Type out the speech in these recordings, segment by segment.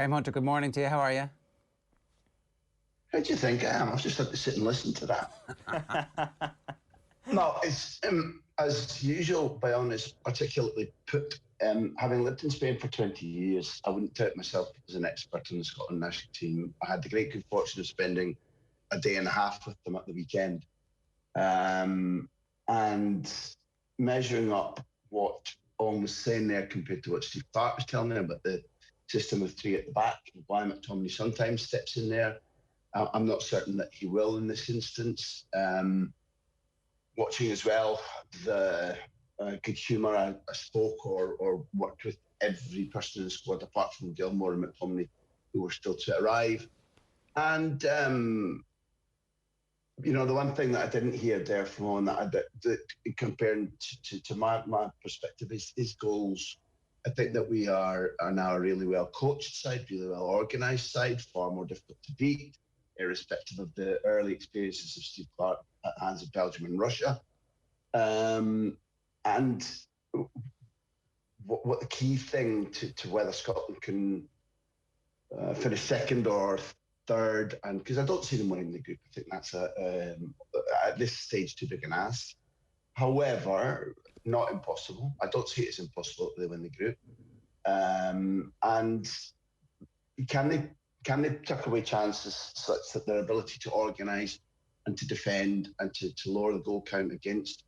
Graham Hunter, good morning to you. How are you? How do you think I am? I've just had to sit and listen to that. No, it's as usual, by honest, particularly put. Having lived in Spain for 20 years, I wouldn't tout myself as an expert in the Scotland national team. I had the great good fortune of spending a day and a half with them at the weekend, and measuring up what Owen was saying there compared to what Steve Clarke was telling me about the system of three at the back, and why McTominay sometimes steps in there. I'm not certain that he will in this instance. Watching as well the good humour, I spoke or worked with every person in the squad apart from Gilmore and McTominay, who were still to arrive. And, the one thing that I didn't hear there from on that comparing to my perspective is goals. I think that we are now a really well coached side, really well organised side, far more difficult to beat, irrespective of the early experiences of Steve Clarke at the hands of Belgium and Russia. And what the key thing to whether Scotland can finish second or third, and because I don't see them winning the group, I think that's at this stage too big an ask. However, not impossible. I don't see it as impossible that they win the group. And can they tuck away chances such that their ability to organise and to defend and to lower the goal count against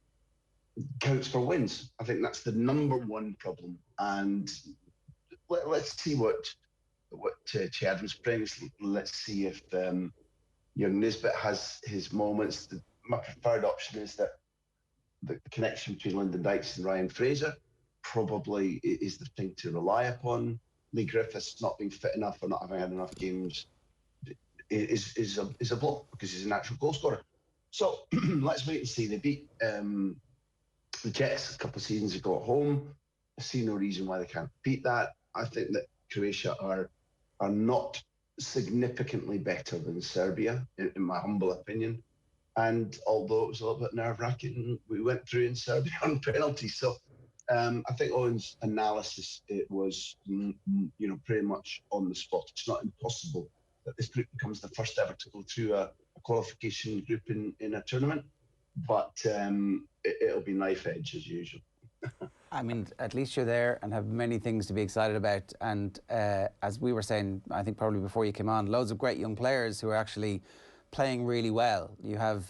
counts for wins? I think that's the number one problem. And let's see what Che Adams brings. Let's see if Nisbet has his moments. My preferred option is that the connection between Lyndon Dykes and Ryan Fraser probably is the thing to rely upon. Lee Griffiths not being fit enough or not having had enough games is a blow because he's a natural goal scorer. So let's wait and see. They beat the Jets a couple of seasons ago at home. I see no reason why they can't beat that. I think that Croatia are not significantly better than Serbia, in my humble opinion. And although it was a little bit nerve-wracking, we went through in Serbia on penalties. So I think Owen's analysis, it was pretty much on the spot. It's not impossible that this group becomes the first ever to go through a qualification group in a tournament, but it'll be knife edge as usual. I mean, at least you're there and have many things to be excited about. And as we were saying, I think probably before you came on, loads of great young players who are actually playing really well. You have,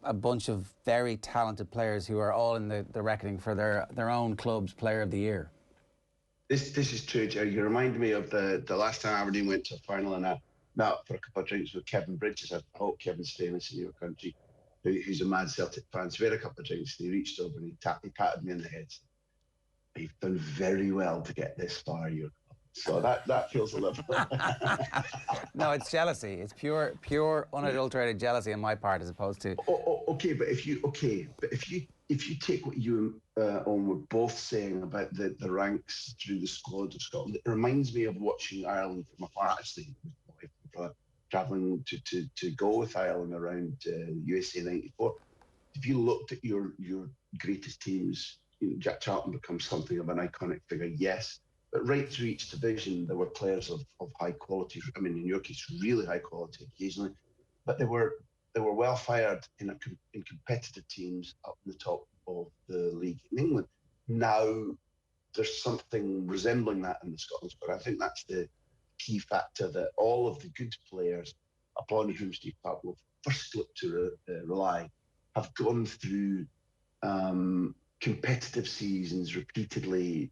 a bunch of very talented players who are all in the reckoning for their own club's Player of the Year. This is true, Jerry. You remind me of the last time Aberdeen went to a final and I met up for a couple of drinks with Kevin Bridges. I hope Kevin's famous in your country, who's a mad Celtic fan. So we had a couple of drinks and he reached over and he patted me in the head. You've done very well to get this far. So that feels a little. No, it's jealousy. It's pure, unadulterated jealousy on my part, as opposed to. Okay, but if you take what you and were both saying about the ranks through the squad of Scotland, it reminds me of watching Ireland from afar. Actually, travelling to go with Ireland around USA '94. If you looked at your greatest teams, Jack Charlton becomes something of an iconic figure, yes. But right through each division, there were players of high quality. I mean, in your case, really high quality occasionally, but they were well fired in competitive teams up in the top of the league in England. Now there's something resembling that in the Scotland squad. I think that's the key factor, that all of the good players upon whom Steve Clarke will first look to rely have gone through competitive seasons repeatedly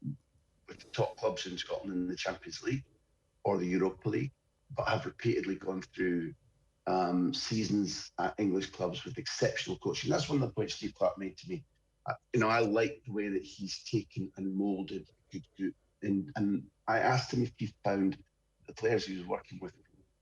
with the top clubs in Scotland in the Champions League or the Europa League, but have repeatedly gone through seasons at English clubs with exceptional coaching. That's one of the points Steve Clarke made to me. I like the way that he's taken and moulded a good group. And I asked him if he found the players he was working with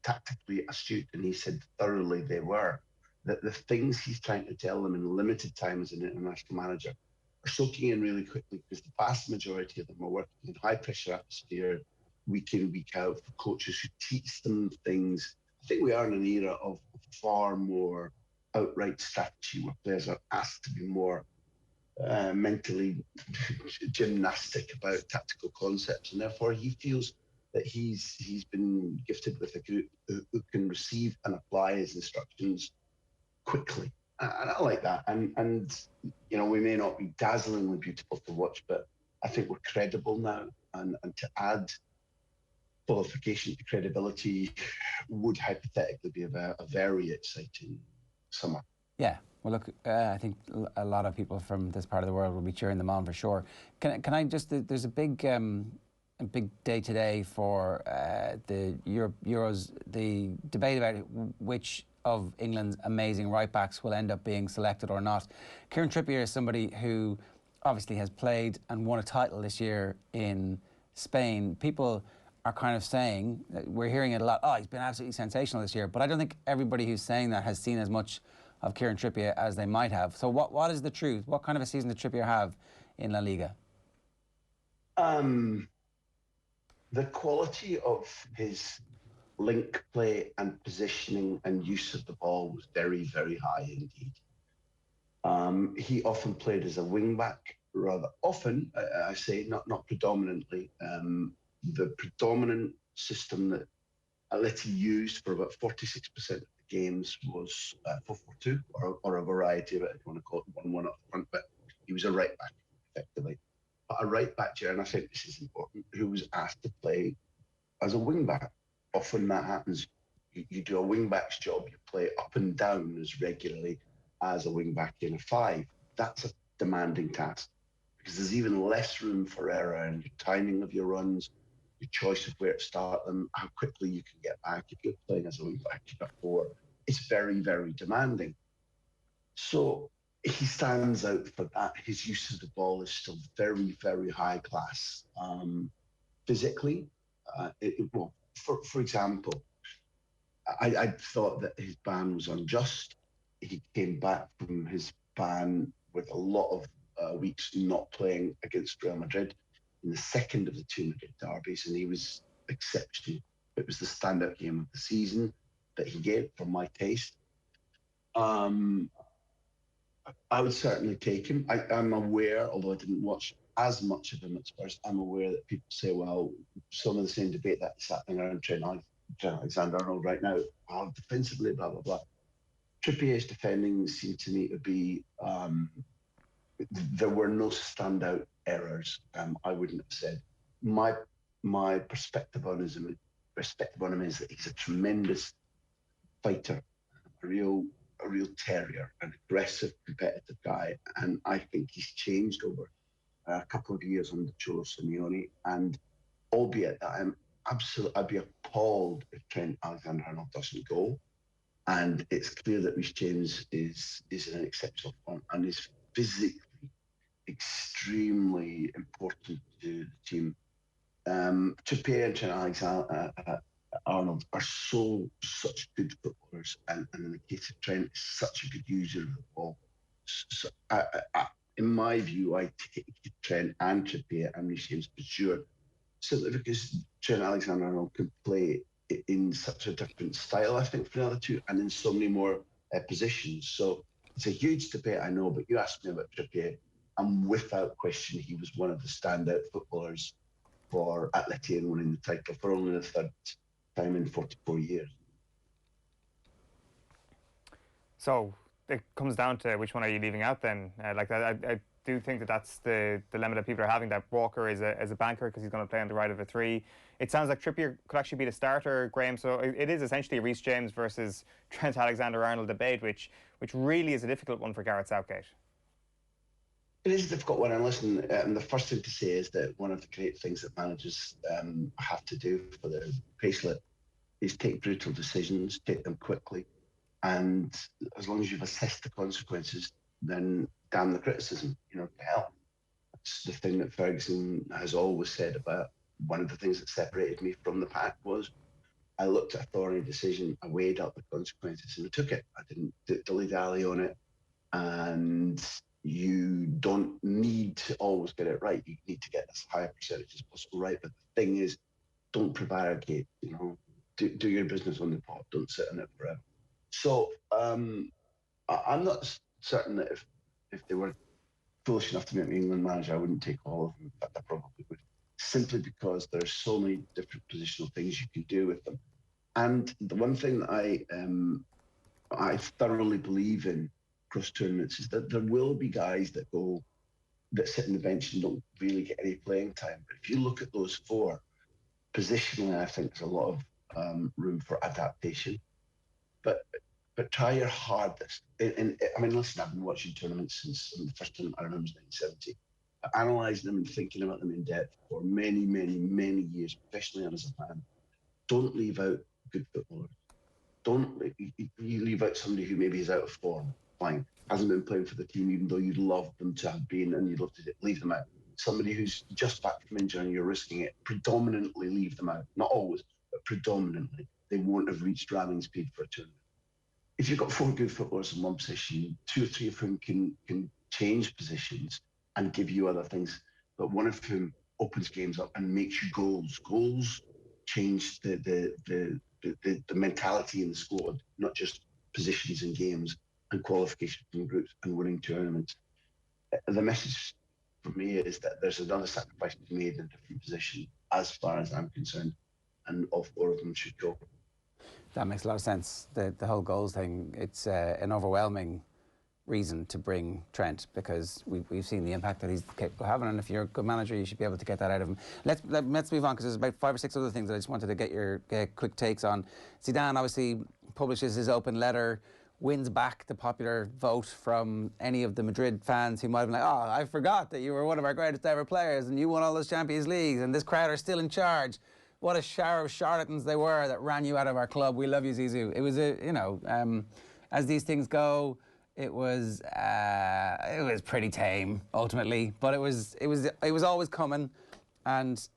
tactically astute, and he said thoroughly they were. That the things he's trying to tell them in limited time as an international manager are soaking in really quickly, because the vast majority of them are working in high pressure atmosphere, week in, week out, for coaches who teach them things. I think we are in an era of far more outright strategy, where players are asked to be more mentally gymnastic about tactical concepts, and therefore he feels that he's been gifted with a group who can receive and apply his instructions quickly. And I like that. And you know, we may not be dazzlingly beautiful to watch, but I think we're credible now. And to add qualification to credibility would hypothetically be a very exciting summer. Yeah. Well, look, I think a lot of people from this part of the world will be cheering them on for sure. Can I just? There's a big day today for the Euros. The debate about which of England's amazing right backs will end up being selected or not. Kieran Trippier is somebody who obviously has played and won a title this year in Spain. People are kind of saying, we're hearing it a lot, oh, he's been absolutely sensational this year, but I don't think everybody who's saying that has seen as much of Kieran Trippier as they might have. So what is the truth? What kind of a season did Trippier have in La Liga? The quality of his link play and positioning and use of the ball was very, very high indeed. He often played as a wing back, rather often, I say, not predominantly. The predominant system that Atleti used for about 46% of the games was 4-4-2, or a variety of it, if you want to call it 1-1 up front, but he was a right back, effectively. But a right back, Jared, and I think this is important, who was asked to play as a wing back. Often that happens. You do a wing back's job, you play up and down as regularly as a wing back in a five. That's a demanding task because there's even less room for error in your timing of your runs, your choice of where to start them, how quickly you can get back. If you're playing as a wing back, you've got four. It's very, very demanding. So he stands out for that. His use of the ball is still very, very high class. Physically, well, for example, I thought that his ban was unjust. He came back from his ban with a lot of weeks not playing against Real Madrid in the second of the two Madrid derbies, and he was exceptional. It was the standout game of the season that he gave, for my taste. I would certainly take him. I'm aware, although I didn't watch as much of him at Spurs, I'm aware that people say, well, some of the same debate that's happening around Trent AlexanderArnold right now, defensively, blah, blah, blah. Trippier's defending seemed to me to be, there were no standout errors, I wouldn't have said. My perspective on him is that he's a tremendous fighter, a real terrier, an aggressive, competitive guy. And I think he's changed over a couple of years under Cholo Simeone. And albeit that I'd be appalled if Trent AlexanderArnold doesn't go. And it's clear that Reece James is in an exceptional form and is physically extremely important to the team. Trippier and Trent Alexander-Arnold are such good footballers, and in the case of Trent, is such a good user of the ball. So in my view, I take Trent and Trippier and Reece James for sure, simply because Trent Alexander-Arnold can play in such a different style, I think, from the other two, and in so many more positions. So it's a huge debate, I know, but you asked me about Trippier, and without question, he was one of the standout footballers for Atleti in winning the title for only the third time in 44 years. So it comes down to which one are you leaving out then? I do think that's the dilemma that people are having, that Walker is a banker because he's going to play on the right of a three. It sounds like Trippier could actually be the starter, Graham, so it is essentially a Reece James versus Trent Alexander-Arnold debate, which really is a difficult one for Gareth Southgate. It is a difficult one, and listen, the first thing to say is that one of the great things that managers have to do for their payslip is take brutal decisions, take them quickly, and as long as you've assessed the consequences, then damn the criticism, to hell. That's the thing that Ferguson has always said about one of the things that separated me from the pack was I looked at a thorny decision, I weighed up the consequences, and I took it. I didn't dilly-dally on it, and you don't need to always get it right. You need to get as high a percentage as possible right. But the thing is, don't prevaricate, do your business on the pot. Don't sit on it forever. So I'm not certain that if they were foolish enough to make me England manager, I wouldn't take all of them. In fact, I probably would simply because there's so many different positional things you can do with them. And the one thing that I thoroughly believe in across tournaments is that there will be guys that sit on the bench and don't really get any playing time. But if you look at those four, positionally, I think there's a lot of room for adaptation. But try your hardest. And I mean, listen, I've been watching tournaments since the first tournament I remember was 1970. Analysing them and thinking about them in depth for many, many, many years, professionally and as a fan. Don't leave out good footballers. Don't you leave out somebody who maybe is out of form, fine, hasn't been playing for the team, even though you'd love them to have been and you'd love to leave them out. Somebody who's just back from injury and you're risking it, predominantly leave them out. Not always, but predominantly. They won't have reached ramming speed for a tournament. If you've got four good footballers in one position, two or three of whom can change positions and give you other things, but one of whom opens games up and makes you goals. Goals change the mentality in the squad, not just positions in games and qualification from groups and winning tournaments. The message for me is that there's another sacrifice to be made in a different position, as far as I'm concerned, and all four of them should go. That makes a lot of sense. The whole goals thing, it's an overwhelming reason to bring Trent, because we've seen the impact that he's capable of having, and if you're a good manager, you should be able to get that out of him. Let's move on, because there's about 5 or 6 other things that I just wanted to get your quick takes on. Zidane obviously publishes his open letter, wins back the popular vote from any of the Madrid fans who might have been like, oh, I forgot that you were one of our greatest ever players and you won all those Champions Leagues and this crowd are still in charge. What a shower of charlatans they were that ran you out of our club. We love you, Zizou. It was as these things go, it was pretty tame ultimately, but it was always coming, and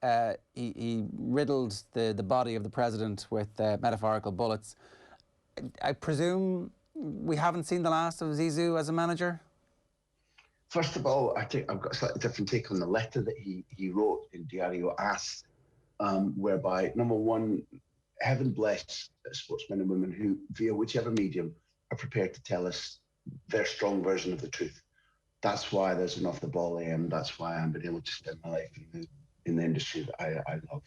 he riddled the body of the president with metaphorical bullets. I presume we haven't seen the last of Zizou as a manager? First of all, I think I've got a slightly different take on the letter that he wrote in Diario AS, whereby, number one, heaven bless sportsmen and women who, via whichever medium, are prepared to tell us their strong version of the truth. That's why there's an off-the-ball AM. That's why I've been able to spend my life in the industry that I love.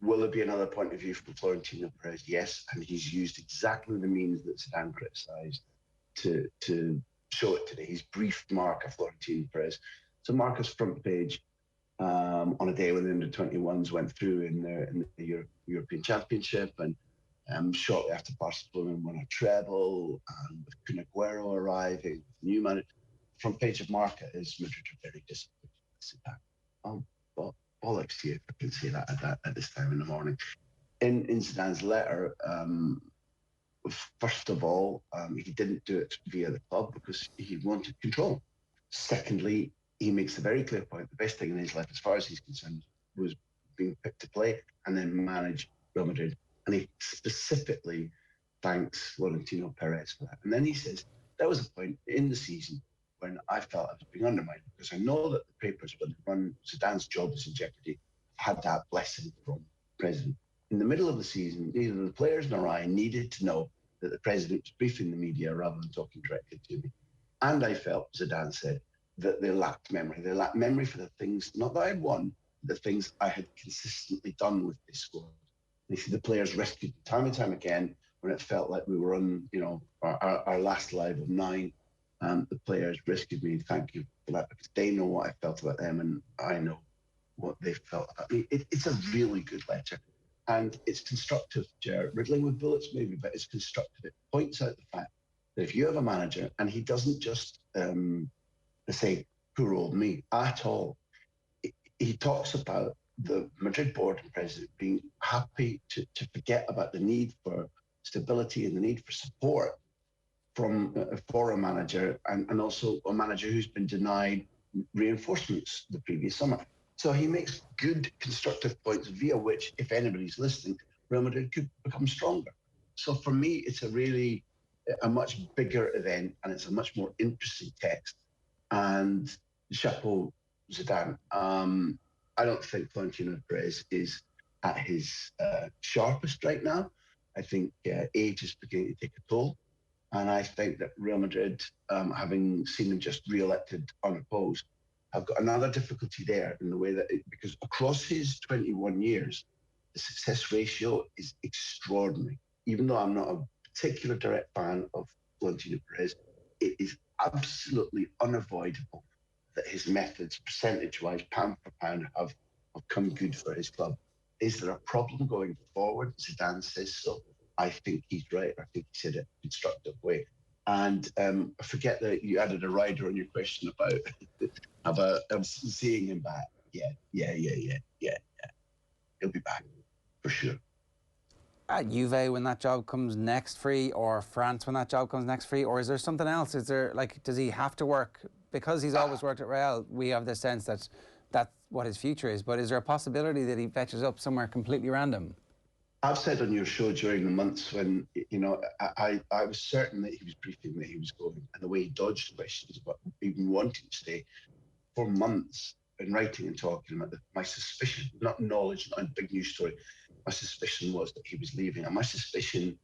Will there be another point of view from Florentino Perez? Yes, and he's used exactly the means that Zidane criticised to show it today. He's briefed Marca Florentino Perez. So Marca's front page on a day when the under-21s went through in the European Championship, and shortly after Barcelona won a treble, and with Kun Aguero arriving, with new manager, front page of Marca is Madrid are very disappointed. Oh, well, bollocks to you if I can say that at this time in the morning. In Zidane's letter, first of all, he didn't do it via the club because he wanted control. Secondly, he makes a very clear point: the best thing in his life, as far as he's concerned, was being picked to play and then manage Real Madrid. And he specifically thanks Florentino Perez for that. And then he says, there was a point in the season when I felt I was being undermined, because I know that the papers, when they run Zidane's job is in jeopardy, had that blessing from the president. In the middle of the season, neither the players nor I needed to know that the president was briefing the media rather than talking directly to me. And I felt, Zidane said, that they lacked memory. They lacked memory for the things, not that I'd won, the things I had consistently done with this squad. And he said the players rescued time and time again when it felt like we were on, our last live of 9. The players rescued me. Thank you for that, because they know what I felt about them and I know what they felt about me. It's a really good letter. And it's constructive, Jared. Riddling with bullets maybe, but it's constructive. It points out the fact that if you have a manager, and he doesn't just say, poor old me, at all. He talks about the Madrid board and president being happy to forget about the need for stability and the need for support for a manager, and also a manager who's been denied reinforcements the previous summer. So he makes good constructive points via which, if anybody's listening, Real Madrid could become stronger. So for me, it's a much bigger event, and it's a much more interesting text. And chapeau, Zidane. I don't think Florentino Perez is at his sharpest right now. I think age is beginning to take a toll. And I think that Real Madrid, having seen them just re-elected unopposed, have got another difficulty there in the way that, because across his 21 years, the success ratio is extraordinary. Even though I'm not a particular direct fan of Florentino Perez, it is absolutely unavoidable that his methods, percentage-wise, pound for pound, have come good for his club. Is there a problem going forward? Zidane says so. I think he's right. I think he said it in a constructive way. And I forget that you added a rider on your question about seeing him back. Yeah. He'll be back for sure. At Juve when that job comes next free, or France when that job comes next free, or is there something else? Is there, like, does he have to work? Because he's always worked at Real, we have the sense that that's what his future is. But is there a possibility that he fetches up somewhere completely random? I've said on your show during the months when, I was certain that he was briefing that he was going, and the way he dodged questions about even wanting to stay for months in writing and talking about my suspicion, not knowledge, not a big news story. My suspicion was that he was leaving, and my suspicion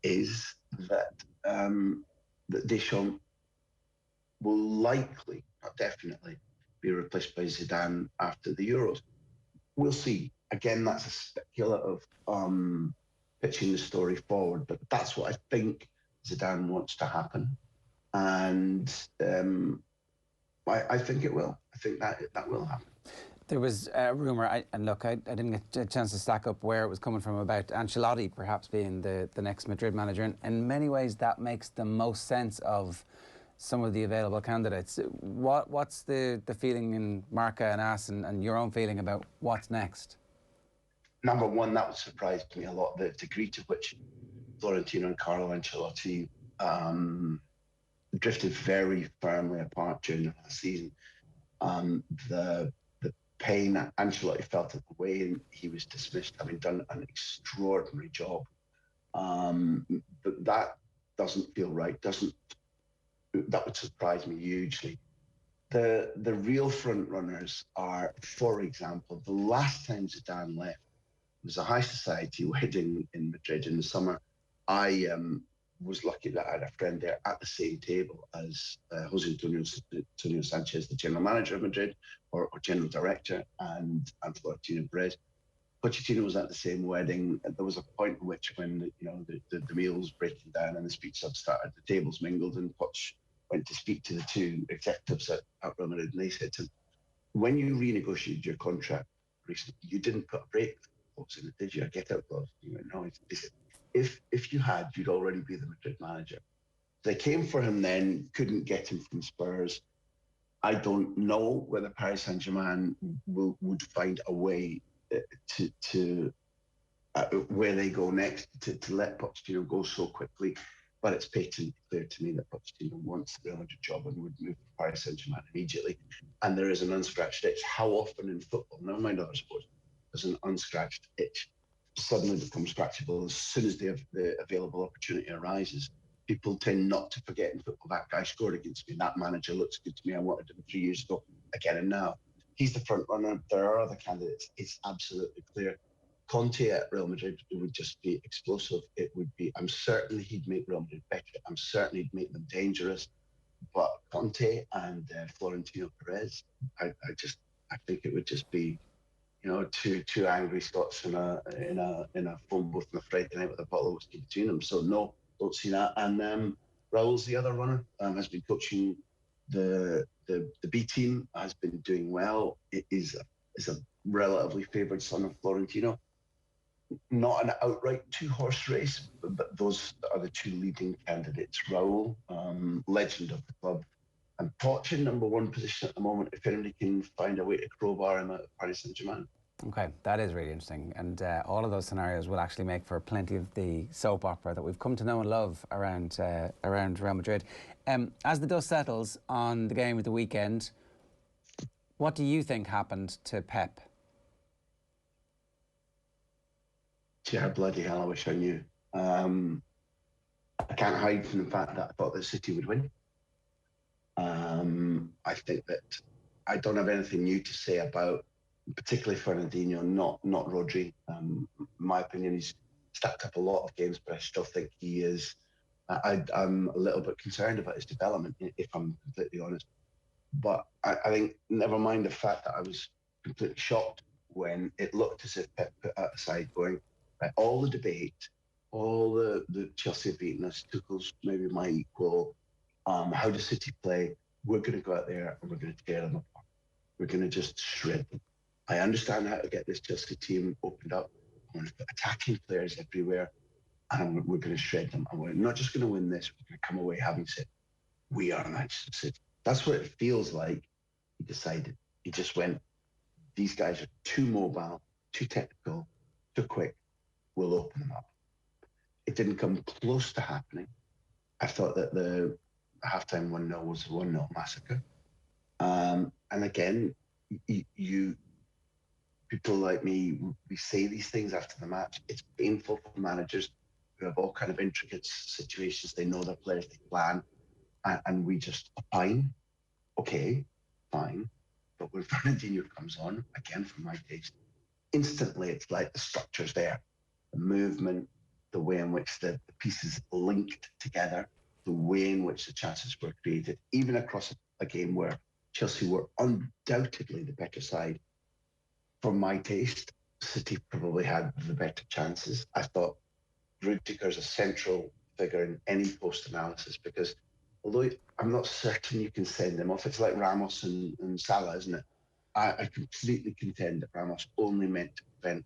is that that Deschamps will likely, not definitely, be replaced by Zidane after the Euros. We'll see. Again, that's a speculative pitching the story forward, but that's what I think Zidane wants to happen, and I think it will. I think that will happen. There was a rumour, and look, I didn't get a chance to stack up where it was coming from, about Ancelotti perhaps being the next Madrid manager. And in many ways, that makes the most sense of some of the available candidates. What's the feeling in Marca and us and your own feeling about what's next? Number one, that would surprise me a lot, the degree to which Florentino and Carlo Ancelotti drifted very firmly apart during the last season. The pain that Ancelotti felt at the way he was dismissed, having done an extraordinary job. But that doesn't feel right. That would surprise me hugely. The real front runners are, for example, the last time Zidane left was a high society wedding in Madrid in the summer. I was lucky that I had a friend there at the same table as Jose Antonio Sanchez, the general manager of Madrid, or general director, and Florentino Perez. Pochettino was at the same wedding. There was a point in which, when the meal was breaking down and the speech had started, the tables mingled, and Poch went to speak to the two executives at Real Madrid, and they said to him, "When you renegotiated your contract recently, you didn't put a break clause in it, did you? A get out clause?" He went, "No." He said, if you had, you'd already be the Madrid manager. They came for him then, couldn't get him from Spurs. I don't know whether Paris Saint-Germain would find a way to where they go next, to let Pochettino go so quickly. But it's patently clear to me that Pochettino wants the Real Madrid job and would move to Paris Saint-Germain immediately. And there is an unscratched itch. How often in football, never mind other sports, there's an unscratched itch suddenly becomes scratchable as soon as the available opportunity arises. People tend not to forget in football, that guy scored against me, that manager looks good to me, I wanted him 3 years ago, I get him now. He's the front runner. There are other candidates. It's absolutely clear. Conte at Real Madrid, it would just be explosive. It would be, I'm certain he'd make Real Madrid better. I'm certain he'd make them dangerous. But Conte and Florentino Perez, I think it would just be, two angry Scots in a phone booth on a Friday night with a bottle of whiskey between them. So no, don't see that. And Raul's the other runner, has been coaching the B team, has been doing well. It is a relatively favoured son of Florentino. Not an outright two-horse race, but those are the two leading candidates. Raul, legend of the club, and Poch in number one position at the moment, if anybody can find a way to crowbar him out of Paris Saint-Germain. Okay, that is really interesting, and all of those scenarios will actually make for plenty of the soap opera that we've come to know and love around Real Madrid. As the dust settles on the game of the weekend, what do you think happened to Pep? Yeah, bloody hell, I wish I knew. I can't hide from the fact that I thought that City would win. I think that I don't have anything new to say about, particularly Fernandinho, not Rodri. In my opinion, he's stacked up a lot of games, but I still think he is. I'm a little bit concerned about his development, if I'm completely honest. But I think, never mind the fact that I was completely shocked when it looked as if Pep put that aside, going, right, all the debate, all the Chelsea have beaten us, Tuchel's maybe my equal. How does City play? We're going to go out there and we're going to tear them apart. We're going to just shred them. I understand how to get this Chelsea team opened up. I'm going to put attacking players everywhere, and we're going to shred them. And we're not just going to win this, we're going to come away having said, we are Manchester City. That's what it feels like he decided. He just went, these guys are too mobile, too technical, too quick. We'll open them up. It didn't come close to happening. I thought that the halftime 1-0 was a 1-0 massacre. And again, you people like me, we say these things after the match. It's painful for managers who have all kind of intricate situations. They know their players, they plan, and we just opine. Okay, fine. But when Fernandinho comes on, again, from my taste, instantly it's like the structure's there. The movement, the way in which the pieces linked together, the way in which the chances were created, even across a game where Chelsea were undoubtedly the better side. For my taste, City probably had the better chances. I thought Rudiger's a central figure in any post analysis because although I'm not certain you can send him off, it's like Ramos and Salah, isn't it? I completely contend that Ramos only meant to prevent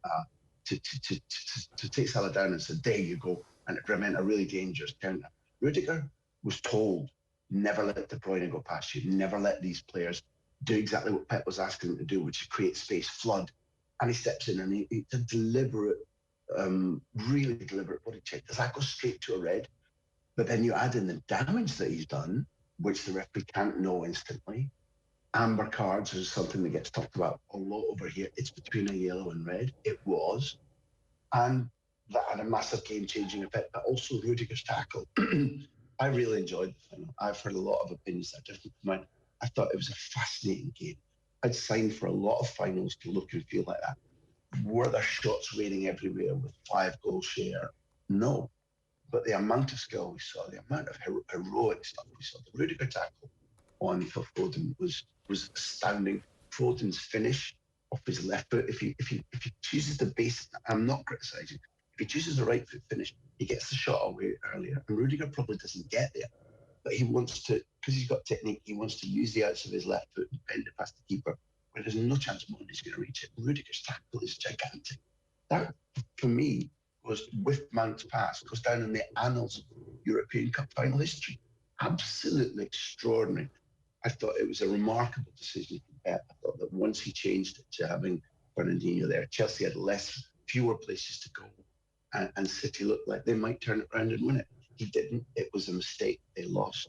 to take Salah down and said, there you go, and it prevent a really dangerous counter. Rudiger was told, never let De Bruyne go past you, never let these players do exactly what Pep was asking them to do, which is create space, flood. And he steps in and it's a deliberate, really deliberate body check. Does that go straight to a red? But then you add in the damage that he's done, which the referee can't know instantly. Amber cards is something that gets talked about a lot over here. It's between a yellow and red. It was. And that had a massive game-changing effect, but also Rudiger's tackle. I really enjoyed the final. I've heard a lot of opinions that are different from mine. I thought it was a fascinating game. I'd signed for a lot of finals to look and feel like that. Were there shots raining everywhere with 5-goal share? No. But the amount of skill we saw, the amount of heroic stuff we saw, the Rudiger tackle on for Foden was astounding. Foden's finish off his left foot, if he chooses the base, I'm not criticising. If he chooses the right foot finish, he gets the shot away earlier. And Rudiger probably doesn't get there. But he wants to, because he's got technique, he wants to use the outs of his left foot and bend it past the keeper, where there's no chance Monty's going to reach it. Rudiger's tackle is gigantic. That, for me, was with Mount's pass, goes down in the annals of European Cup final history. Absolutely extraordinary. I thought it was a remarkable decision from Pep. I thought that once he changed it to having Fernandinho there, Chelsea had fewer places to go, and City looked like they might turn it around and win it. He didn't. It was a mistake. They lost.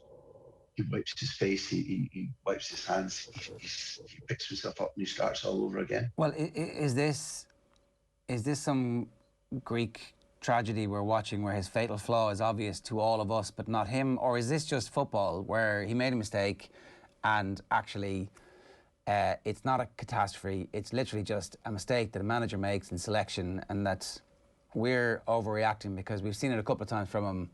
He wipes his face. He wipes his hands. He picks himself up and he starts all over again. Well, is this some Greek tragedy we're watching where his fatal flaw is obvious to all of us but not him? Or is this just football where he made a mistake and actually it's not a catastrophe, it's literally just a mistake that a manager makes in selection and that we're overreacting because we've seen it a couple of times from him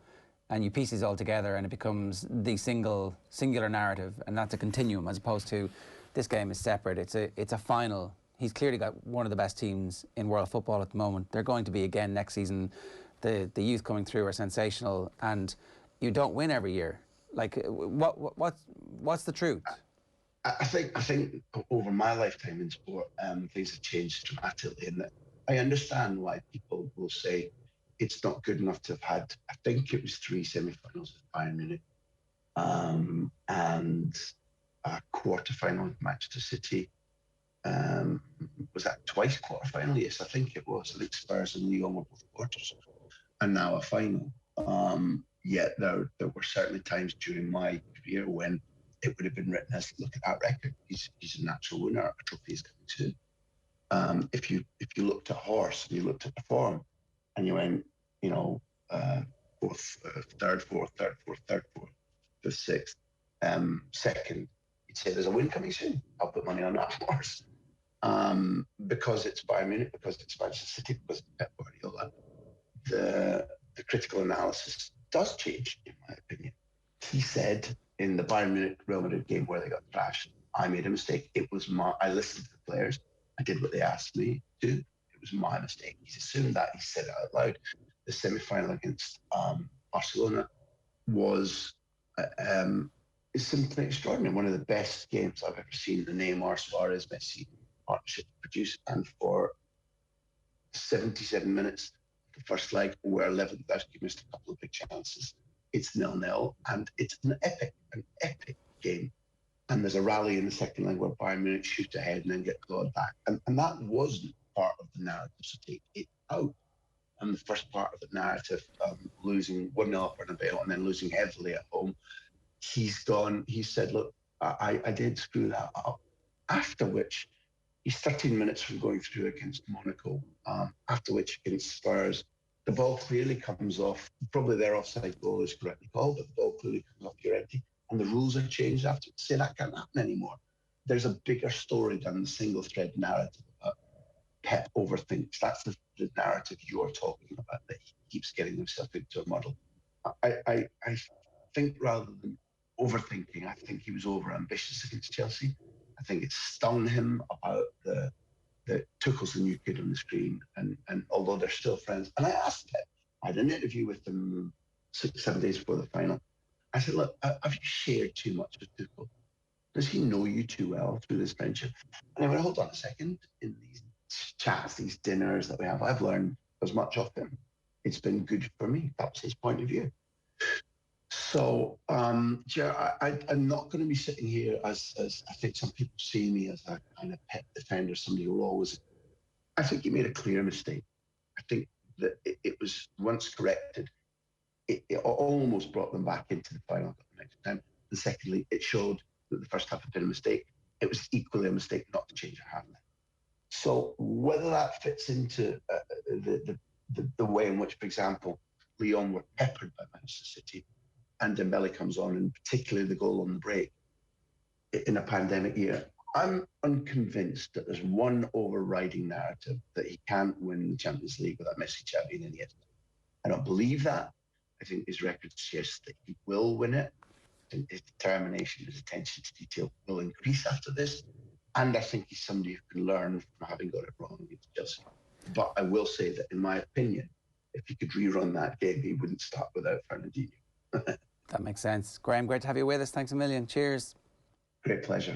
and you piece it all together and it becomes the singular narrative, and that's a continuum as opposed to this game is separate. It's a final. He's clearly got one of the best teams in world football at the moment. They're going to be again next season. The youth coming through are sensational, and you don't win every year. Like, what's the truth? I think over my lifetime in sport, things have changed dramatically, and I understand why people will say it's not good enough to have had. I think it was 3 semi-finals with Bayern Munich, and a quarter-final with Manchester City. Was that twice quarter-final? Yes, I think it was. I think Spurs and Lyon were both quarters, and now a final. Yet there were certainly times during my career when it would have been written as, look at that record. He's a natural winner. A trophy is coming soon. If you looked at Horse and you looked at the form, and you went, fourth, third, fourth, fifth, sixth, second, you'd say there's a win coming soon. I'll put money on that Horse. Because it's Bayern Munich, because it's Manchester City, because it's Pep Guardiola, the critical analysis does change, in my opinion. He said in the Bayern Munich Real Madrid game where they got thrashed, I made a mistake. I listened to the players. I did what they asked me to. It was my mistake. He's assumed that. He said it out loud. The semi-final against Barcelona was simply extraordinary. One of the best games I've ever seen the Neymar Suarez Messi partnership produce. And for 77 minutes, the first leg, where Lewandowski missed a couple of big chances. It's 0-0, and it's an epic game. And there's a rally in the second leg where Bayern Munich shoot ahead and then get clawed back. And that wasn't part of the narrative, so take it out. And the first part of the narrative, losing 1-0 at Bernabeu and then losing heavily at home, he said, look, I did screw that up. After which, he's 13 minutes from going through against Monaco. After which, against Spurs, the ball clearly comes off. Probably their offside goal is correctly called, but the ball clearly comes off Llorente. And the rules are changed after. Say that can't happen anymore. There's a bigger story than the single thread narrative about Pep overthinks. That's the narrative you're talking about, that he keeps getting himself into a muddle. I think rather than overthinking, I think he was overambitious against Chelsea. I think it stung him about the Tuchel's the new kid on the screen, and although they're still friends. And I asked Pep, I had an interview with him 6-7 days before the final. I said, look, have you shared too much with Tuchel? Does he know you too well through this friendship? And I went, hold on a second. In these chats, these dinners that we have, I've learned as much of him. It's been good for me. That's his point of view. So, I'm not going to be sitting here as I think some people see me as a kind of Pep defender, somebody who always. I think he made a clear mistake. I think that it was once corrected. It almost brought them back into the final the next time. And secondly, it showed that the first half had been a mistake. It was equally a mistake not to change a half. So whether that fits into the way in which, for example, Lyon were peppered by Manchester City, and Dembele comes on, and particularly the goal on the break in a pandemic year, I'm unconvinced that there's one overriding narrative that he can't win the Champions League without Messi, Xavi, and Iniesta. I don't believe that. I think his record suggests that he will win it. I think his determination, his attention to detail will increase after this. And I think he's somebody who can learn from having got it wrong against Chelsea. But I will say that, in my opinion, if he could rerun that game, he wouldn't start without Fernandinho. That makes sense. Graham, great to have you with us. Thanks a million. Cheers. Great pleasure.